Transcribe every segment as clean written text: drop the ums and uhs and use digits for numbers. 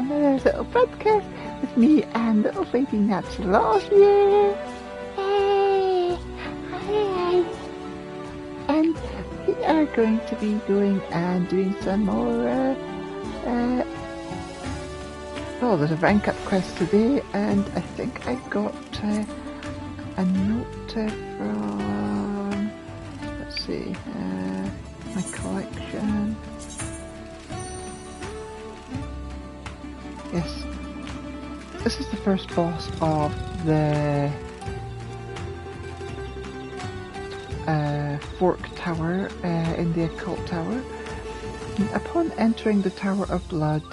another little broadcast with me and little lady Natural here. Hey! Hi! And we are going to be going and doing some more, there's a rank up quest today, and I think I got a note from, let's see, my collection. Yes, this is the first boss of the Fork Tower in the Occult Tower. Upon entering the Tower of Blood,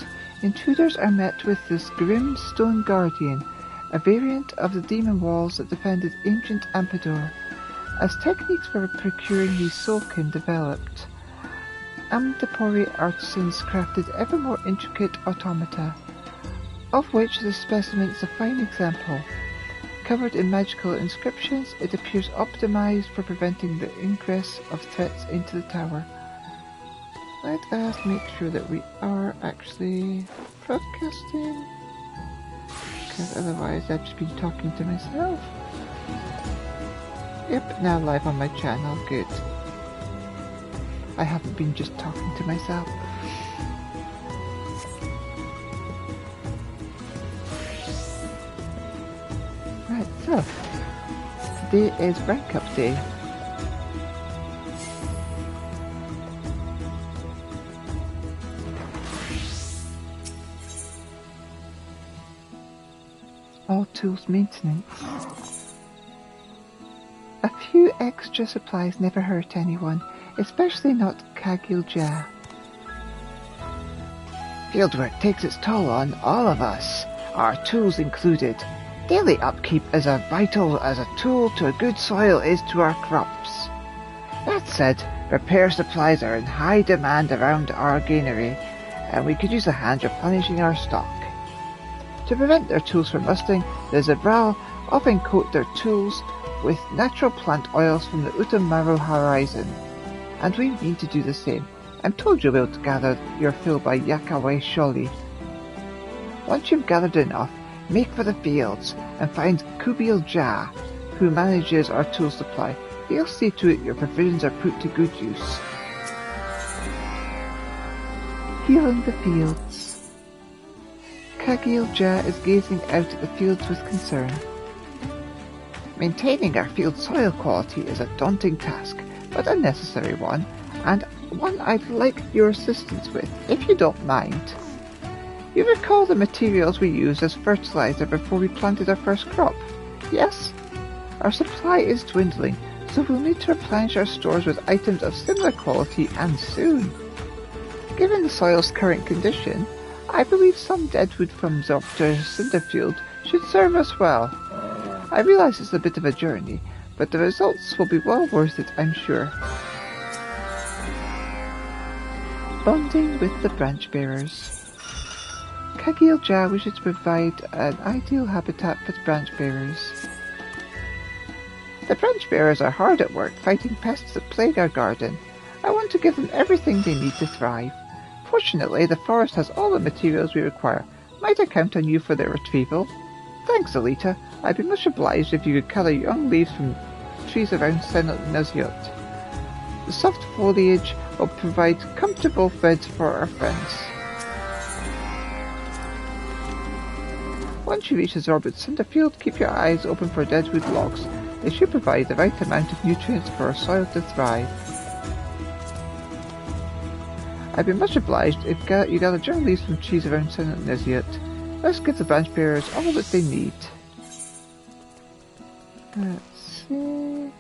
intruders are met with this grim stone guardian, a variant of the demon walls that defended ancient Ampedor. As techniques for procuring these soulkin developed, Amdapori artisans crafted ever more intricate automata, of which this specimen is a fine example. Covered in magical inscriptions, it appears optimized for preventing the ingress of threats into the tower. Let us make sure that we are actually broadcasting, because otherwise I've just been talking to myself. Yep, now live on my channel, good. I haven't been just talking to myself. Right, so, today is rank up day. All tools maintenance. A few extra supplies never hurt anyone, especially not Kagilja. Fieldwork takes its toll on all of us, our tools included. Daily upkeep is as vital as a tool to a good soil is to our crops. That said, repair supplies are in high demand around our granary, and we could use a hand replenishing our stock. To prevent their tools from rusting, the Zebral often coat their tools with natural plant oils from the Utamaro horizon, and we need to do the same. I'm told you'll be able to gather your fill by Yakawe Sholi. Once you've gathered enough, make for the fields and find Kubil Ja, who manages our tool supply. He'll see to it your provisions are put to good use. Healing the fields. Kagilja is gazing out at the fields with concern. Maintaining our field soil quality is a daunting task, but a necessary one, and one I'd like your assistance with, if you don't mind. You recall the materials we used as fertilizer before we planted our first crop? Yes? Our supply is dwindling, so we'll need to replenish our stores with items of similar quality and soon. Given the soil's current condition, I believe some deadwood from Dr. Cinderfield should serve us well. I realize it's a bit of a journey, but the results will be well worth it, I'm sure. Bonding with the branch bearers. Kagilja wishes to provide an ideal habitat for the branch bearers. The branch bearers are hard at work fighting pests that plague our garden. I want to give them everything they need to thrive. Fortunately, the forest has all the materials we require. Might I count on you for their retrieval? Thanks, Elita. I'd be much obliged if you could gather young leaves from trees around Senat Naziot. The soft foliage will provide comfortable beds for our friends. Once you reach the Zorbid Cinderfield, keep your eyes open for deadwood logs. They should provide the right amount of nutrients for our soil to thrive. I'd be much obliged if you gather young leaves from trees around Senat Naziot. Let's give the branch bearers all that they need. Let's see.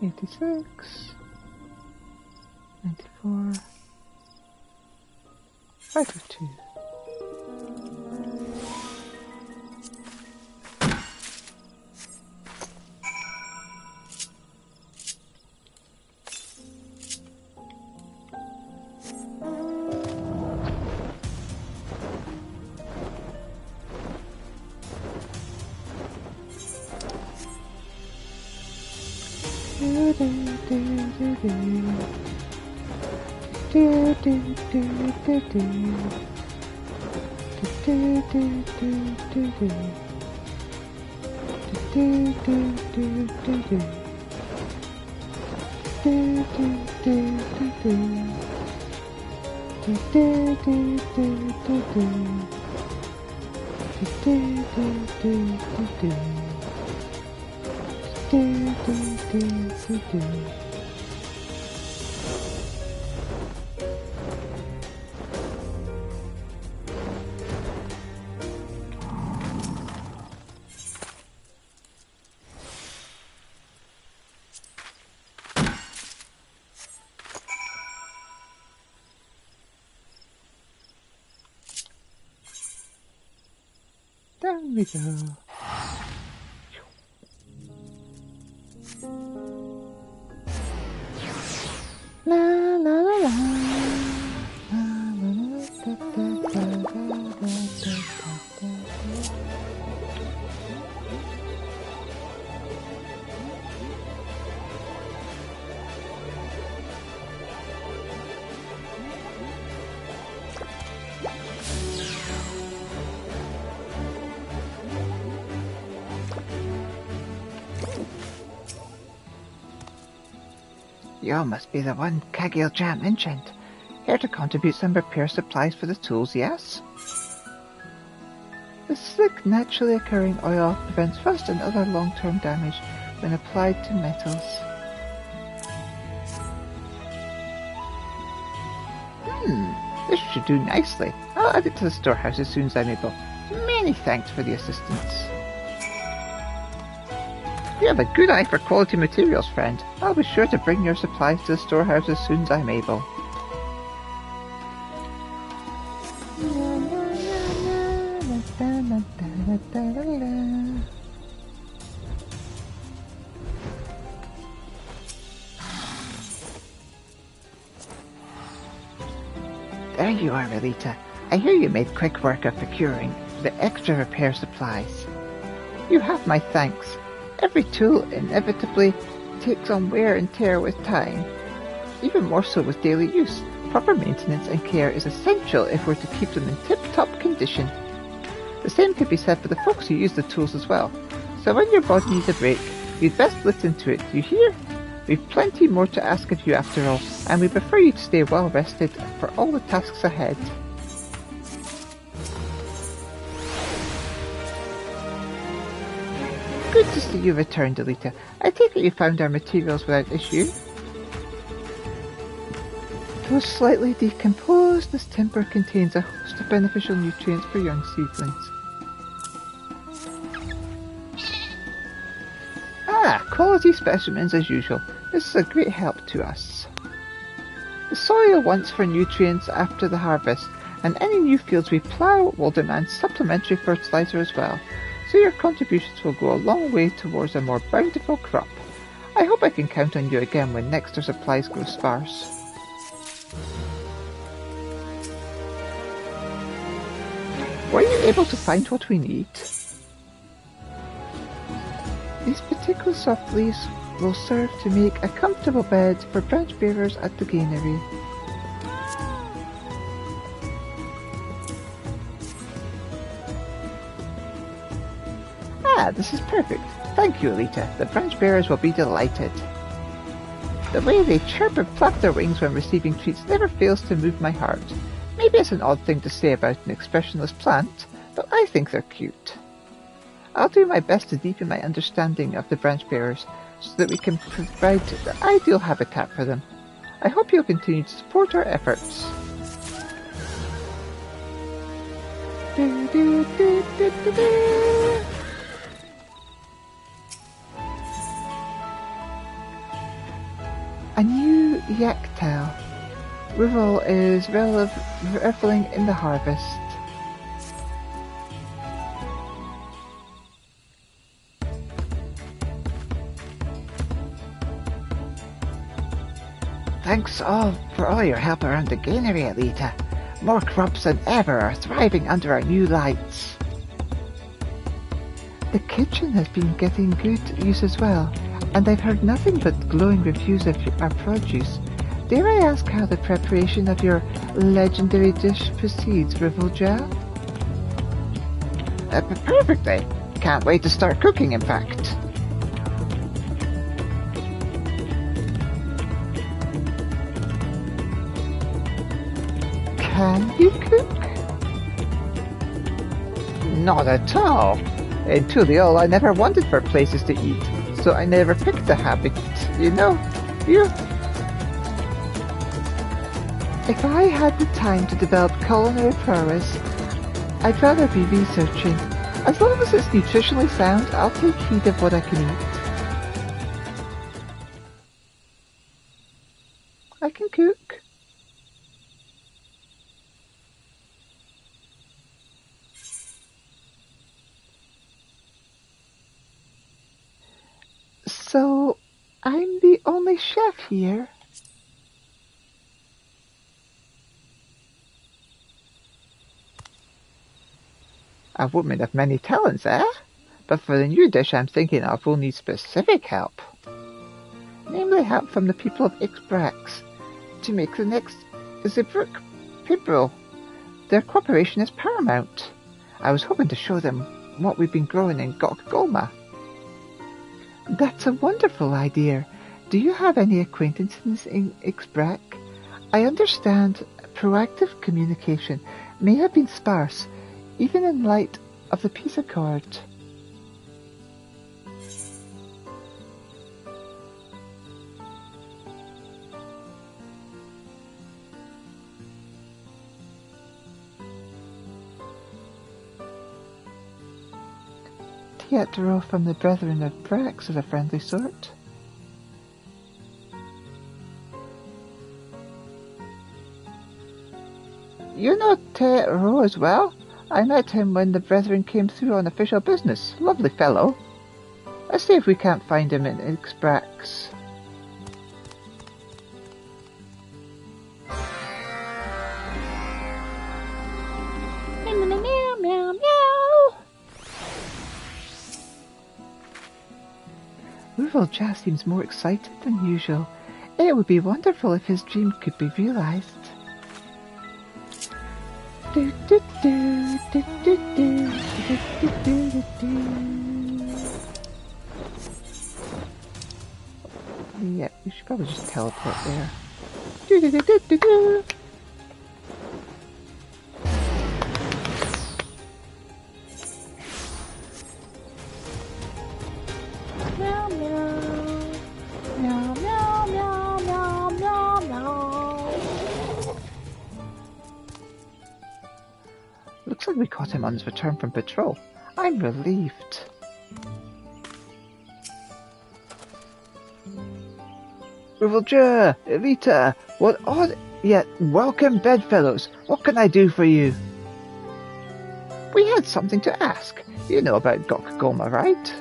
86, 94, 502. Down we go. La la la la. La la la da da da da da da da. You must be the one Kagil Jam mentioned. Here to contribute some repair supplies for the tools, yes? The slick, naturally occurring oil prevents rust and other long-term damage when applied to metals. This should do nicely. I'll add it to the storehouse as soon as I'm able. Many thanks for the assistance. You have a good eye for quality materials, friend. I'll be sure to bring your supplies to the storehouse as soon as I'm able. There you are, Elita. I hear you made quick work of procuring the extra repair supplies. You have my thanks. Every tool inevitably takes on wear and tear with time, even more so with daily use. Proper maintenance and care is essential if we're to keep them in tip-top condition. The same could be said for the folks who use the tools as well. So when your body needs a break, you'd best listen to it, you hear? We've plenty more to ask of you after all, and we prefer you to stay well rested for all the tasks ahead. Good to see you returned, Elita. I take it you found our materials without issue. Though slightly decomposed, this timber contains a host of beneficial nutrients for young seedlings. Quality specimens as usual. This is a great help to us. The soil wants for nutrients after the harvest, and any new fields we plough will demand supplementary fertilizer as well. So your contributions will go a long way towards a more bountiful crop. I hope I can count on you again when next our supplies grow sparse. Were you able to find what we need? These particular soft leaves will serve to make a comfortable bed for branch bearers at the granary. this is perfect. Thank you, Elita. The branch bearers will be delighted. The way they chirp and flap their wings when receiving treats never fails to move my heart. Maybe it's an odd thing to say about an expressionless plant, but I think they're cute. I'll do my best to deepen my understanding of the branch bearers so that we can provide the ideal habitat for them. I hope you'll continue to support our efforts. A new yak tail. Rival is reveling in the harvest. Thanks for all your help around the granary, Elita. More crops than ever are thriving under our new lights. The kitchen has been getting good use as well, and I've heard nothing but glowing reviews of our produce. Dare I ask how the preparation of your legendary dish proceeds, Rivalja? Perfectly. Can't wait to start cooking, in fact. Can you cook? Not at all. In Tuliol, I never wanted for places to eat, so I never picked a habit. You know, If I had the time to develop culinary prowess, I'd rather be researching. As long as it's nutritionally sound, I'll take heed of what I can eat. I can cook. So, I'm the only chef here. A woman of many talents, eh? But for the new dish I'm thinking of, we'll need specific help. Namely help from the people of Ixbrax to make the next Zibruk Pibril. Their cooperation is paramount. I was hoping to show them what we've been growing in Gokgolma. That's a wonderful idea. Do you have any acquaintances in Ixbrax? I understand proactive communication may have been sparse, even in light of the peace accord. Teatro from the Brethren of Brax is a friendly sort. You know Teatro as well? I met him when the Brethren came through on official business. Lovely fellow. Let's see if we can't find him in Ixbrax. Meow, meow, meow, meow. Rivalja seems more excited than usual. It would be wonderful if his dream could be realized. Do, do, do, do, do, do, do, do, do, do. Yeah, we should probably just teleport there. Do, do, do, do, do, do. Meow, meow. Meow, meow, meow, meow, meow, meow. Looks like we caught him on his return from patrol. I'm relieved. Rivalja, Elita, what odd yet welcome bedfellows. What can I do for you? We had something to ask. You know about Gokgolma, right?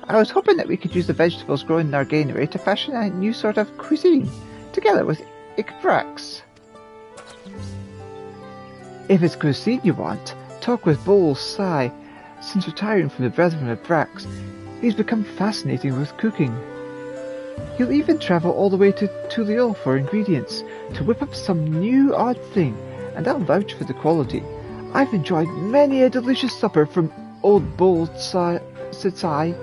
I was hoping that we could use the vegetables grown in our granary to fashion a new sort of cuisine, together with Ixbrax. If it's cuisine you want, talk with Bol Sai. Since retiring from the Brethren of Brax, he's become fascinating with cooking. He'll even travel all the way to Tuliol for ingredients, to whip up some new odd thing, and I'll vouch for the quality. I've enjoyed many a delicious supper from old Bol Sai said I.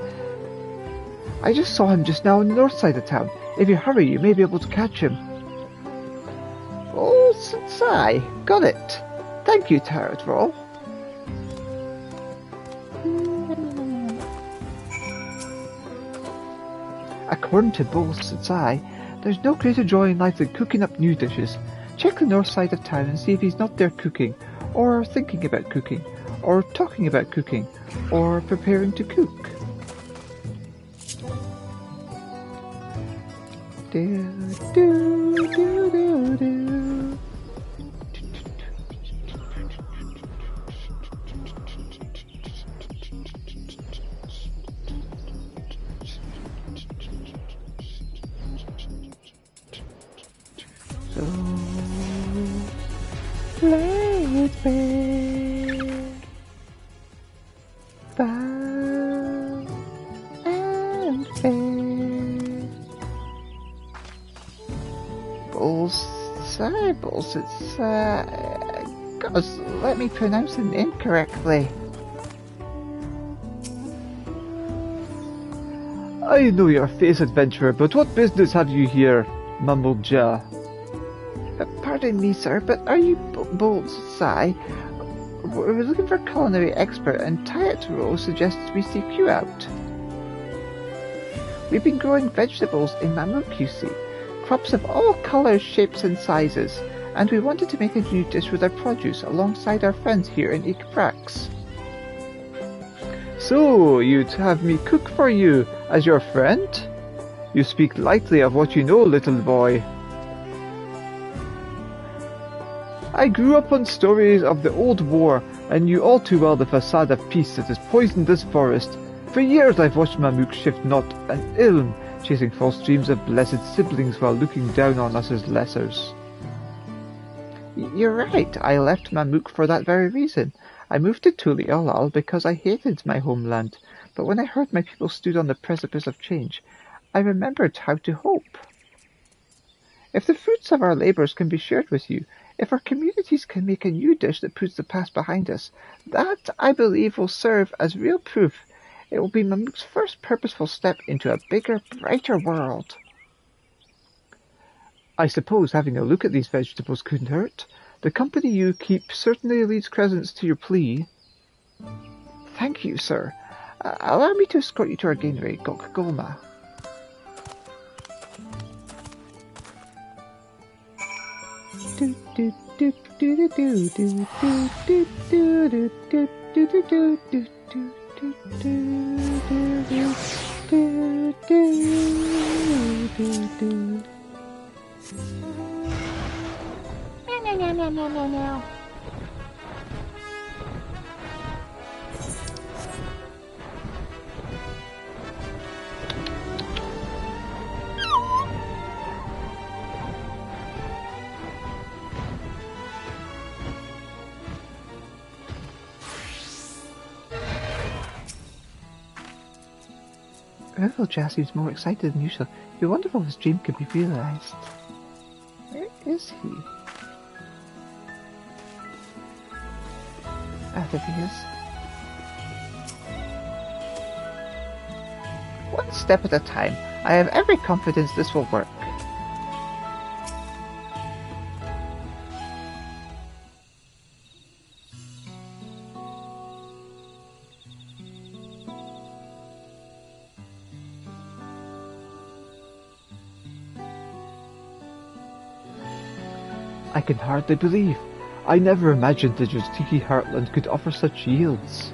I just saw him just now on the north side of town. If you hurry, you may be able to catch him. Oh, said I. Got it. Thank you, Dawntrail. According to both, said I, there's no greater joy in life than cooking up new dishes. Check the north side of town and see if he's not there cooking, or thinking about cooking, or talking about cooking, or preparing to cook. Do, do, do, do, do. So play it fair, foul and fair. Bulls, it's gosh, let me pronounce the name correctly. I know your face, adventurer, but what business have you here? Mumbled Ja. Pardon me, sir, but are you Bolt's Sai? We're looking for a culinary expert, and Dawntrail suggests we seek you out. We've been growing vegetables in Mamook, you see. Crops of all colours, shapes and sizes, and we wanted to make a new dish with our produce alongside our friends here in Ikprax. So, you'd have me cook for you, as your friend? You speak lightly of what you know, little boy. I grew up on stories of the old war, and knew all too well the facade of peace that has poisoned this forest. For years I've watched Mamook shift not an ilm, chasing false dreams of blessed siblings while looking down on us as lessers. You're right, I left Mamook for that very reason. I moved to Tulialal because I hated my homeland, but when I heard my people stood on the precipice of change, I remembered how to hope. If the fruits of our labours can be shared with you, if our communities can make a new dish that puts the past behind us, that, I believe, will serve as real proof. It will be Mamook's first purposeful step into a bigger, brighter world. I suppose having a look at these vegetables couldn't hurt. The company you keep certainly leads credence to your plea. Thank you, sir. Allow me to escort you to our granary, Gokgolma. Meow. Little Jas seems more excited than usual. It'd be wonderful if his dream could be realised. Where is he? Ah, there he is. One step at a time. I have every confidence this will work. I can hardly believe. I never imagined the Draconia heartland could offer such yields.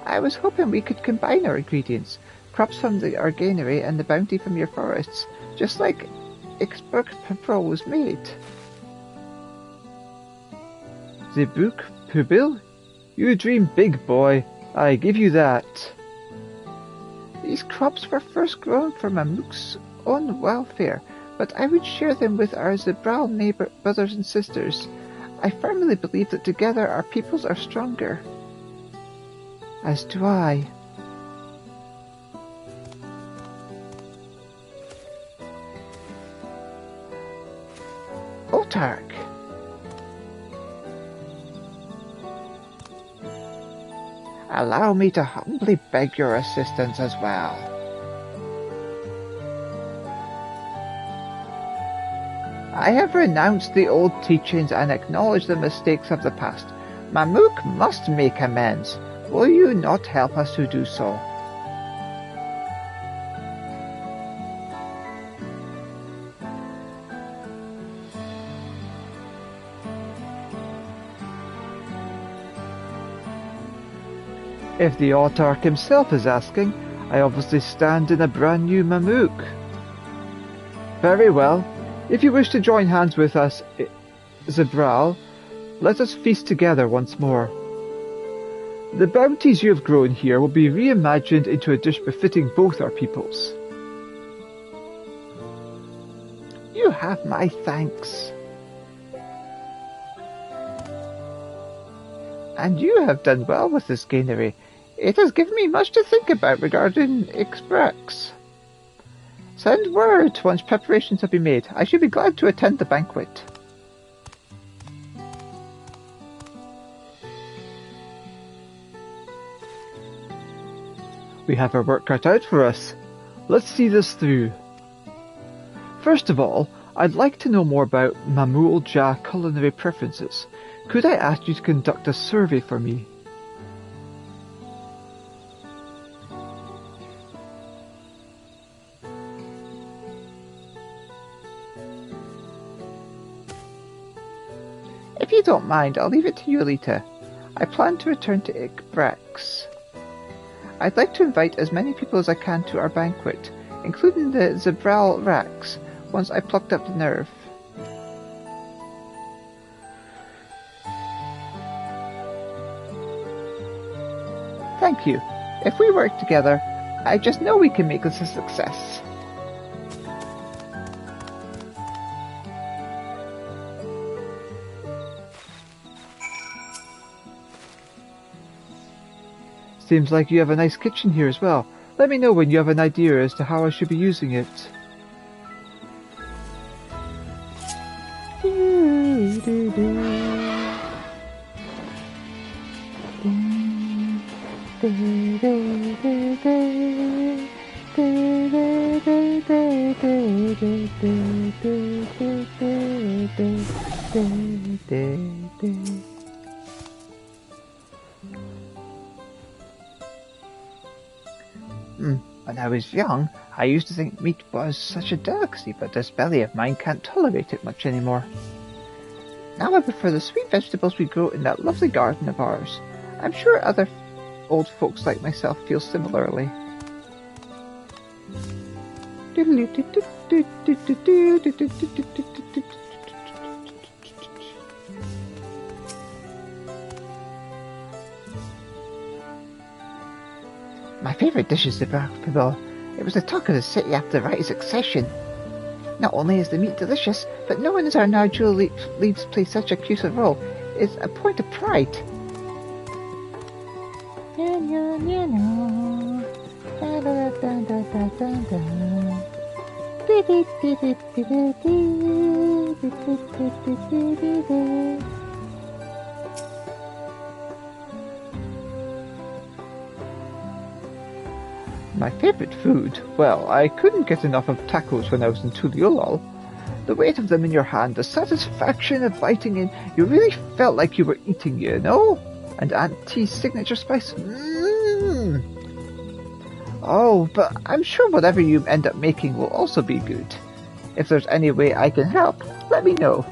I was hoping we could combine our ingredients, crops from our granary and the bounty from your forests, just like Ikprax was made. The book, Pubil? You dream big, boy. I give you that. These crops were first grown for Mamook's own welfare, but I would share them with our Zebral neighbour brothers and sisters. I firmly believe that together our peoples are stronger. As do I. Otark! allow me to humbly beg your assistance as well. I have renounced the old teachings and acknowledged the mistakes of the past. Mamook must make amends. Will you not help us to do so? If the autarch himself is asking, I obviously stand in a brand new Mamook. Very well. If you wish to join hands with us, Zabral, let us feast together once more. The bounties you have grown here will be reimagined into a dish befitting both our peoples. You have my thanks. And you have done well with this scenery. It has given me much to think about regarding Ixbrax. Send word once preparations have been made. I should be glad to attend the banquet. We have our work cut out for us. Let's see this through. First of all, I'd like to know more about Mamul Jah culinary preferences. Could I ask you to conduct a survey for me? If you don't mind, I'll leave it to you, Elita. I plan to return to Ixbrax. I'd like to invite as many people as I can to our banquet, including the Zabral Rax, once I plucked up the nerve. Thank you. If we work together, I just know we can make this a success. Seems like you have a nice kitchen here as well. Let me know when you have an idea as to how I should be using it. When I was young, I used to think meat was such a delicacy, but this belly of mine can't tolerate it much anymore. Now I prefer the sweet vegetables we grow in that lovely garden of ours. I'm sure other old folks like myself feel similarly. My favourite dish is the Draconia. It was the talk of the city after the Rights Succession. Not only is the meat delicious, but knowing as our now dual leads play such a crucial role is a point of pride. My favourite food? Well, I couldn't get enough of tacos when I was in Tuliolol. The weight of them in your hand, the satisfaction of biting in, you really felt like you were eating, you know? And Auntie's signature spice? Oh, but I'm sure whatever you end up making will also be good. If there's any way I can help, let me know.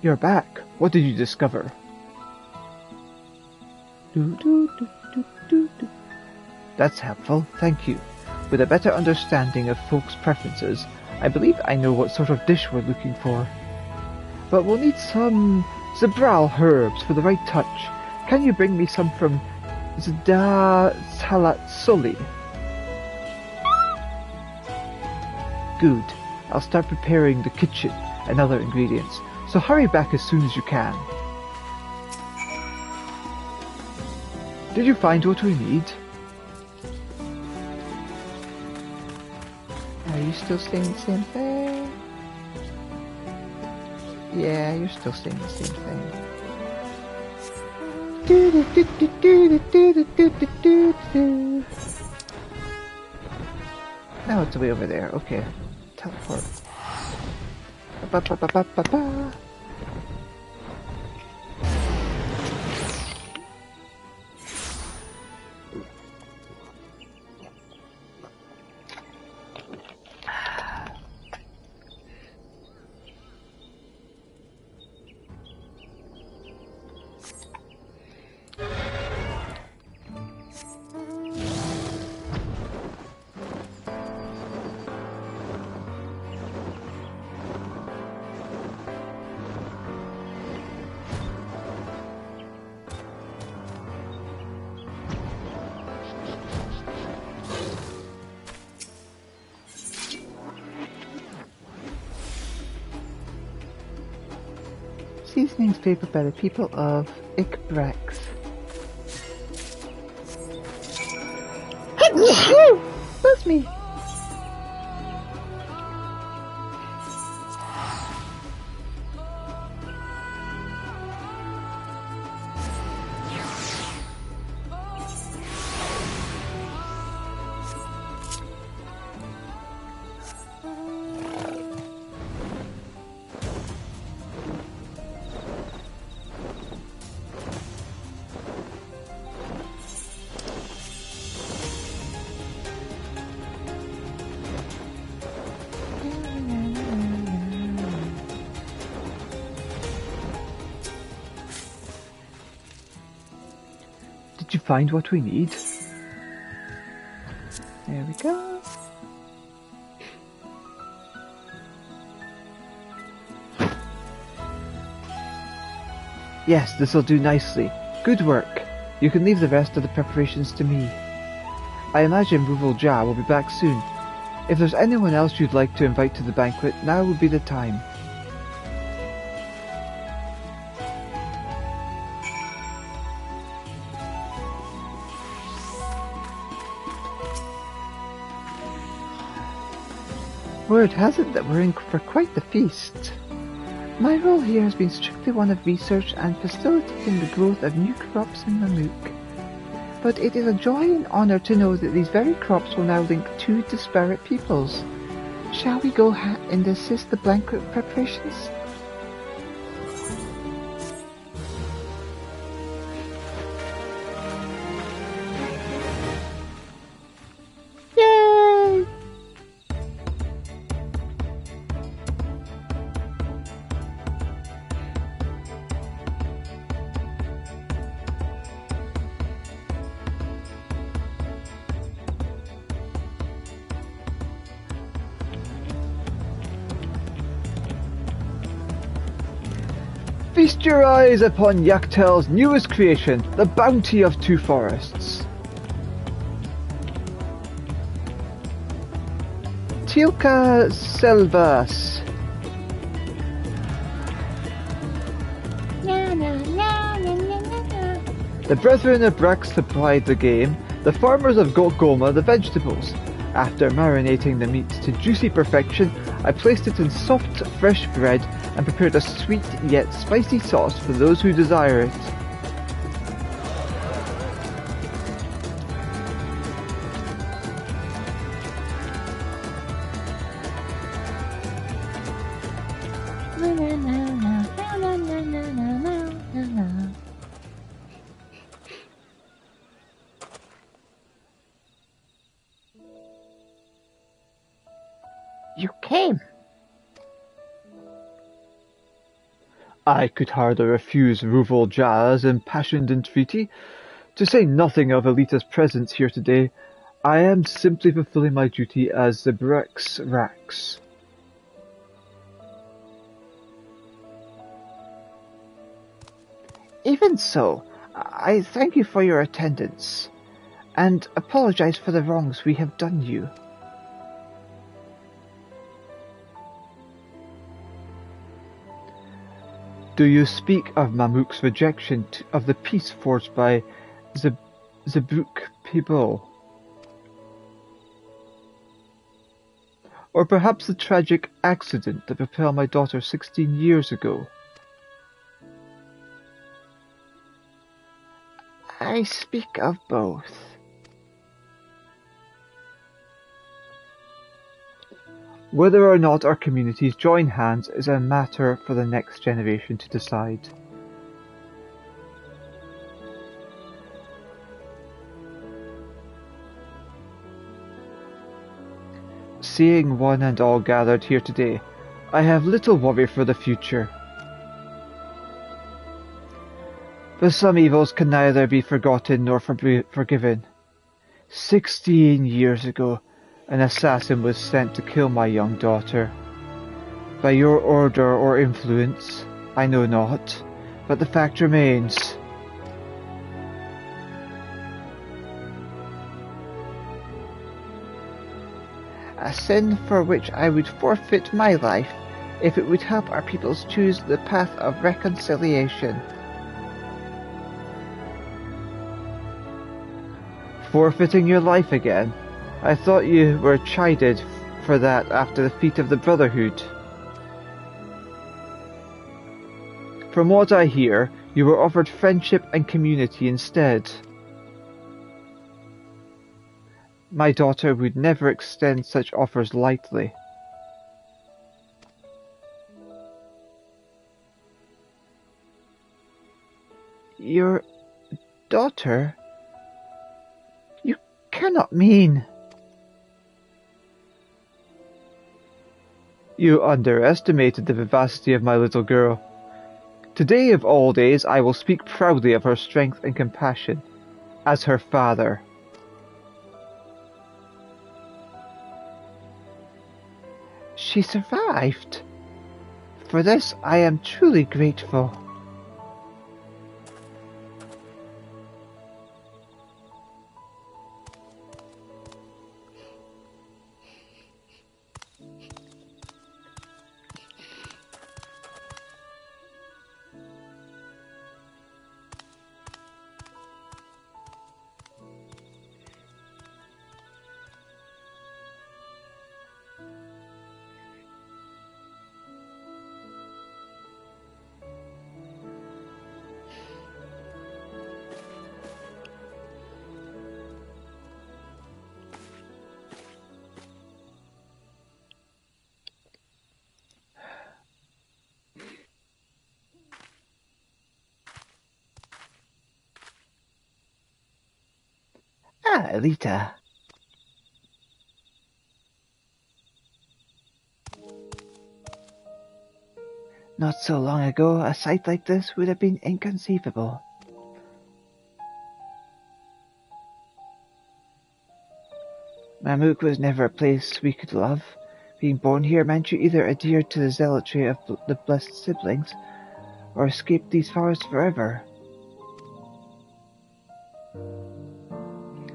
You're back. What did you discover? That's helpful, thank you. With a better understanding of folks' preferences, I believe I know what sort of dish we're looking for. But we'll need some Zabral herbs for the right touch. Can you bring me some from Zda Salatsoli. Good. I'll start preparing the kitchen and other ingredients, so hurry back as soon as you can. Did you find what we need? Are you still saying the same thing? Yeah, you're still saying the same thing. Now it's way over there. Okay. Teleport. Ba ba ba ba ba ba. Seasonings favored by the people of Ikbrax. That's me. Did you find what we need? There we go. Yes, this'll do nicely. Good work. You can leave the rest of the preparations to me. I imagine Ruval Ja will be back soon. If there's anyone else you'd like to invite to the banquet, now would be the time. Word has it that we're in for quite the feast. My role here has been strictly one of research and facilitating the growth of new crops in Mamook. But it is a joy and honour to know that these very crops will now link two disparate peoples. Shall we go and assist the banquet preparations? Yay! Feast your eyes upon Yaktel's newest creation, the Bounty of Two Forests. Tilka Selvas. The Brethren of Brax supplied the game, the farmers of Goma the vegetables. After marinating the meat to juicy perfection, I placed it in soft, fresh bread and prepared a sweet yet spicy sauce for those who desire it. You came. I could hardly refuse Ruval Ja's impassioned entreaty. To say nothing of Elita's presence here today, I am simply fulfilling my duty as the Brex Rax. Even so, I thank you for your attendance, and apologize for the wrongs we have done you. Do you speak of Mamuk's rejection of the peace forged by Zabruk people? Or perhaps the tragic accident that befell my daughter 16 years ago? I speak of both. Whether or not our communities join hands is a matter for the next generation to decide. Seeing one and all gathered here today, I have little worry for the future. But some evils can neither be forgotten nor forgiven. 16 years ago, an assassin was sent to kill my young daughter. By your order or influence, I know not, but the fact remains. A sin for which I would forfeit my life if it would help our peoples choose the path of reconciliation. Forfeiting your life again? I thought you were chided for that after the feat of the Brotherhood. From what I hear, you were offered friendship and community instead. My daughter would never extend such offers lightly. Your daughter? You cannot mean... You underestimated the vivacity of my little girl. Today of all days I will speak proudly of her strength and compassion, as her father. She survived. For this I am truly grateful. Ah, Elita. Not so long ago, a sight like this would have been inconceivable. Mamuk was never a place we could love. Being born here meant you either adhered to the zealotry of the blessed siblings, or escaped these forests forever.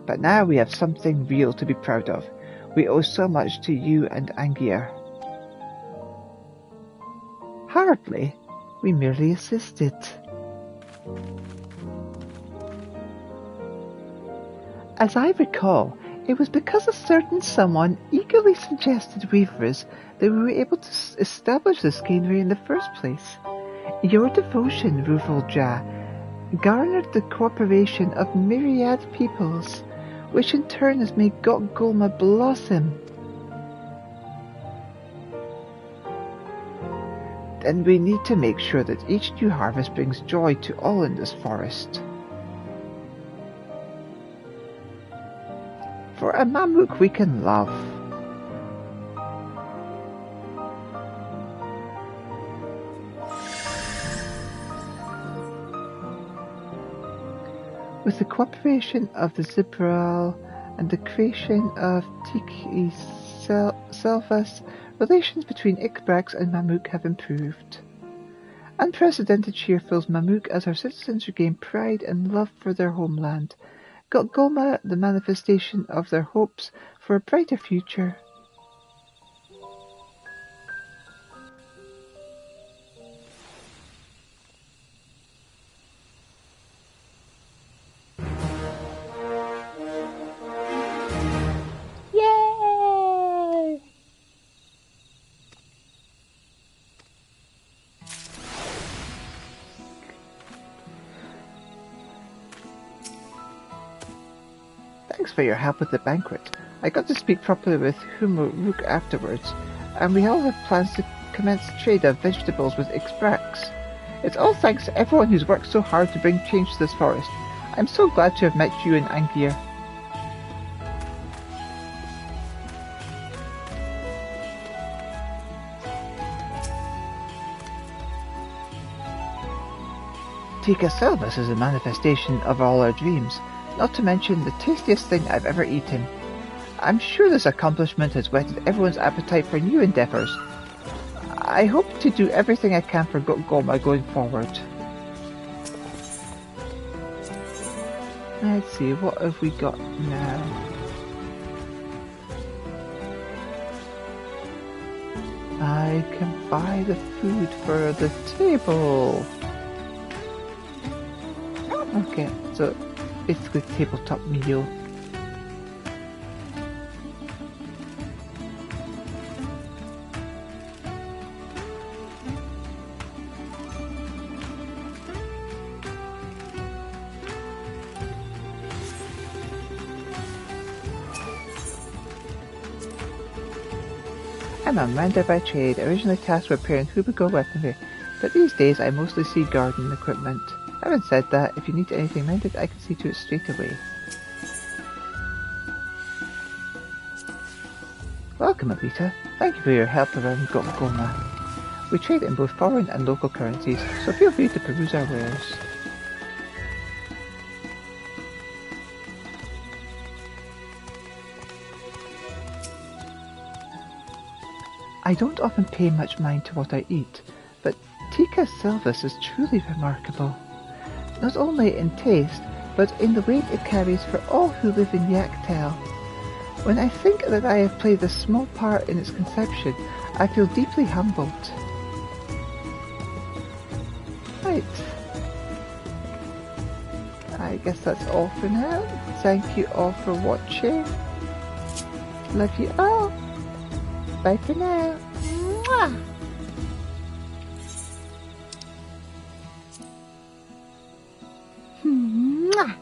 But now we have something real to be proud of. We owe so much to you and Angier. Hardly. We merely assisted. As I recall, it was because a certain someone eagerly suggested waivers that we were able to establish this scanery in the first place. Your devotion, Rufal-Ja, garnered the cooperation of myriad peoples, which in turn has made Gulma blossom. Then we need to make sure that each new harvest brings joy to all in this forest. For a Mamuk we can love. With the cooperation of the Zibral and the creation of Tiki Selvas, relations between Ikbrax and Mamuk have improved. Unprecedented cheer fills Mamook as our citizens regain pride and love for their homeland. Goma, the manifestation of their hopes for a brighter future. Yay! Thanks for your help with the banquet. I got to speak properly with Rook afterwards, and we all have plans to commence trade of vegetables with Ixbrax. It's all thanks to everyone who's worked so hard to bring change to this forest. I'm so glad to have met you and Angier. Tika Selvas is a manifestation of all our dreams, not to mention the tastiest thing I've ever eaten. I'm sure this accomplishment has whetted everyone's appetite for new endeavours. I hope to do everything I can for Goma going forward. Let's see, what have we got now? I can buy the food for the table. Okay, so basically tabletop meal. I'm a mender by trade, originally tasked with repairing Hubigo weaponry, but these days I mostly see garden equipment. Having said that, if you need anything mended, I can see to it straight away. Welcome, Elita. Thank you for your help around Goma. We trade in both foreign and local currencies, so feel free to peruse our wares. I don't often pay much mind to what I eat, but Tika Selvas is truly remarkable. Not only in taste, but in the weight it carries for all who live in Yaktel. When I think that I have played a small part in its conception, I feel deeply humbled. Right. I guess that's all for now. Thank you all for watching. Love you all. Bye for now. Mwah! Mwah!